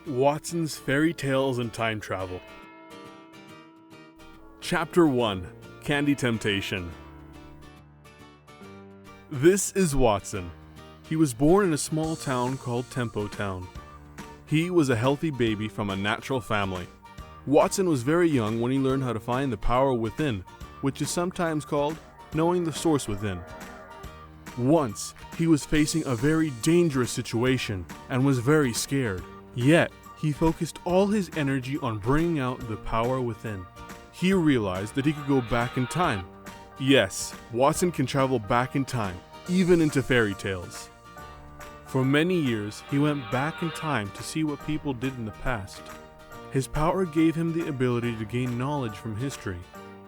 Watson's Fairy Tales and Time Travel. Chapter 1: Candy Temptation. This is Watson. He was born in a small town called Tempo Town. He was a healthy baby from a natural family. Watson was very young when he learned how to find the power within, which is sometimes called knowing the source within. Once, he was facing a very dangerous situation and was very scared. Yet, he focused all his energy on bringing out the power within. He realized that he could go back in time. Yes, Watson can travel back in time, even into fairy tales. For many years, he went back in time to see what people did in the past. His power gave him the ability to gain knowledge from history,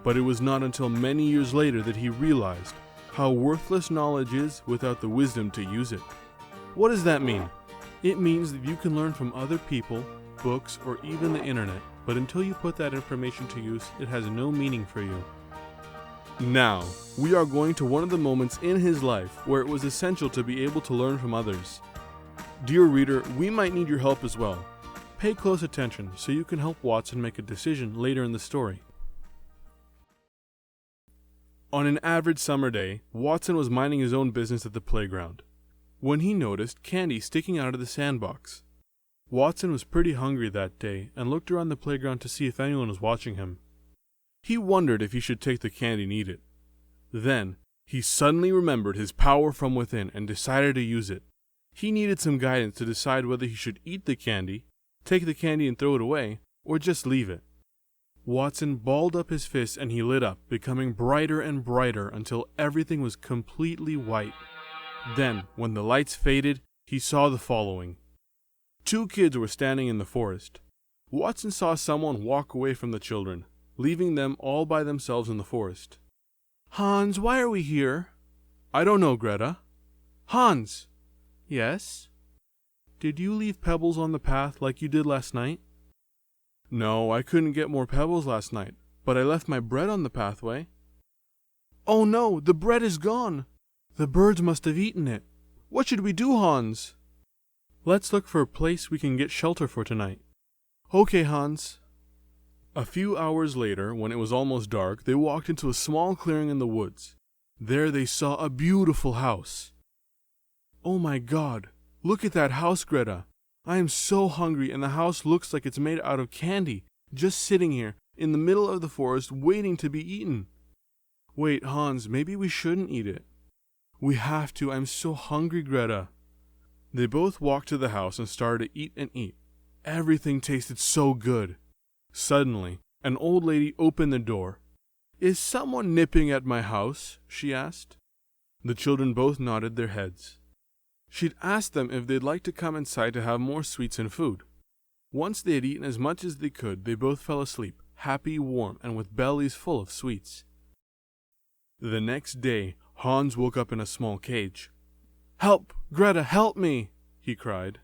but it was not until many years later that he realized how worthless knowledge is without the wisdom to use it. What does that mean? It means that you can learn from other people, books, or even the internet, but until you put that information to use, it has no meaning for you. Now, we are going to one of the moments in his life where it was essential to be able to learn from others. Dear reader, we might need your help as well. Pay close attention so you can help Watson make a decision later in the story. On an average summer day, Watson was minding his own business at the playground when he noticed candy sticking out of the sandbox. Watson was pretty hungry that day and looked around the playground to see if anyone was watching him. He wondered if he should take the candy and eat it. Then, he suddenly remembered his power from within and decided to use it. He needed some guidance to decide whether he should eat the candy, take the candy and throw it away, or just leave it. Watson balled up his fists and he lit up, becoming brighter and brighter until everything was completely white. Then, when the lights faded, he saw the following. 2 kids were standing in the forest. Watson saw someone walk away from the children, leaving them all by themselves in the forest. "Hans, why are we here?" "I don't know, Greta." "Hans!" "Yes?" "Did you leave pebbles on the path like you did last night?" "No, I couldn't get more pebbles last night, but I left my bread on the pathway." "Oh no, the bread is gone! The birds must have eaten it. What should we do, Hans?" "Let's look for a place we can get shelter for tonight." "Okay, Hans." A few hours later, when it was almost dark, they walked into a small clearing in the woods. There they saw a beautiful house. "Oh my God, look at that house, Greta. I am so hungry and the house looks like it's made out of candy, just sitting here in the middle of the forest waiting to be eaten." "Wait, Hans, maybe we shouldn't eat it." "We have to, I'm so hungry, Greta." They both walked to the house and started to eat and eat. Everything tasted so good. Suddenly, an old lady opened the door. "Is someone nipping at my house?" she asked. The children both nodded their heads. She'd asked them if they'd like to come inside to have more sweets and food. Once they had eaten as much as they could, they both fell asleep, happy, warm, and with bellies full of sweets. The next day, Hans woke up in a small cage. "Help! Greta, help me!" he cried.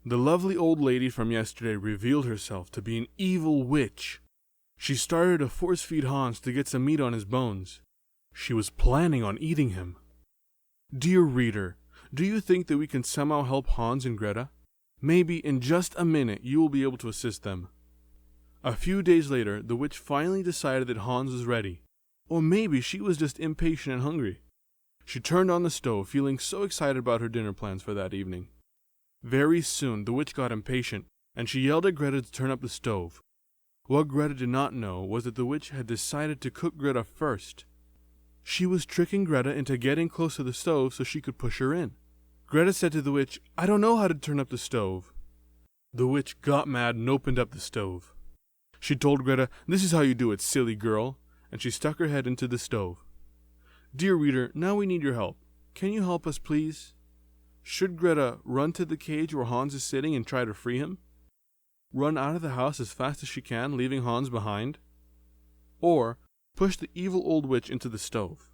The lovely old lady from yesterday revealed herself to be an evil witch. She started to force-feed Hans to get some meat on his bones. She was planning on eating him. Dear reader, do you think that we can somehow help Hans and Greta? Maybe in just a minute you will be able to assist them. A few days later, the witch finally decided that Hans was ready. Or maybe she was just impatient and hungry. She turned on the stove, feeling so excited about her dinner plans for that evening. Very soon, the witch got impatient, and she yelled at Greta to turn up the stove. What Greta did not know was that the witch had decided to cook Greta first. She was tricking Greta into getting close to the stove so she could push her in. Greta said to the witch, "I don't know how to turn up the stove." The witch got mad and opened up the stove. She told Greta, "This is how you do it, silly girl," and she stuck her head into the stove. Dear reader, now we need your help. Can you help us, please? Should Greta run to the cage where Hans is sitting and try to free him? Run out of the house as fast as she can, leaving Hans behind? Or push the evil old witch into the stove?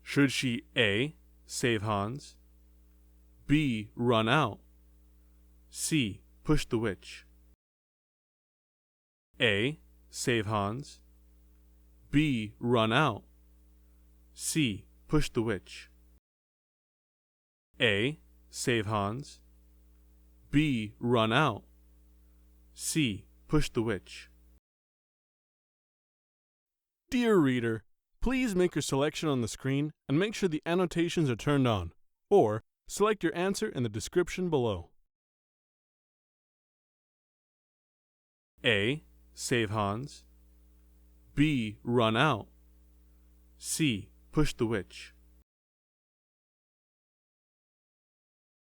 Should she A. Save Hans, B. Run out, C. Push the witch? A. Save Hans, B. Run out, C. Push the witch? A. Save Hans, B. Run out. C. Push the witch. Dear reader, please make your selection on the screen and make sure the annotations are turned on, or select your answer in the description below. A. Save Hans. B. Run out. C. Push the witch.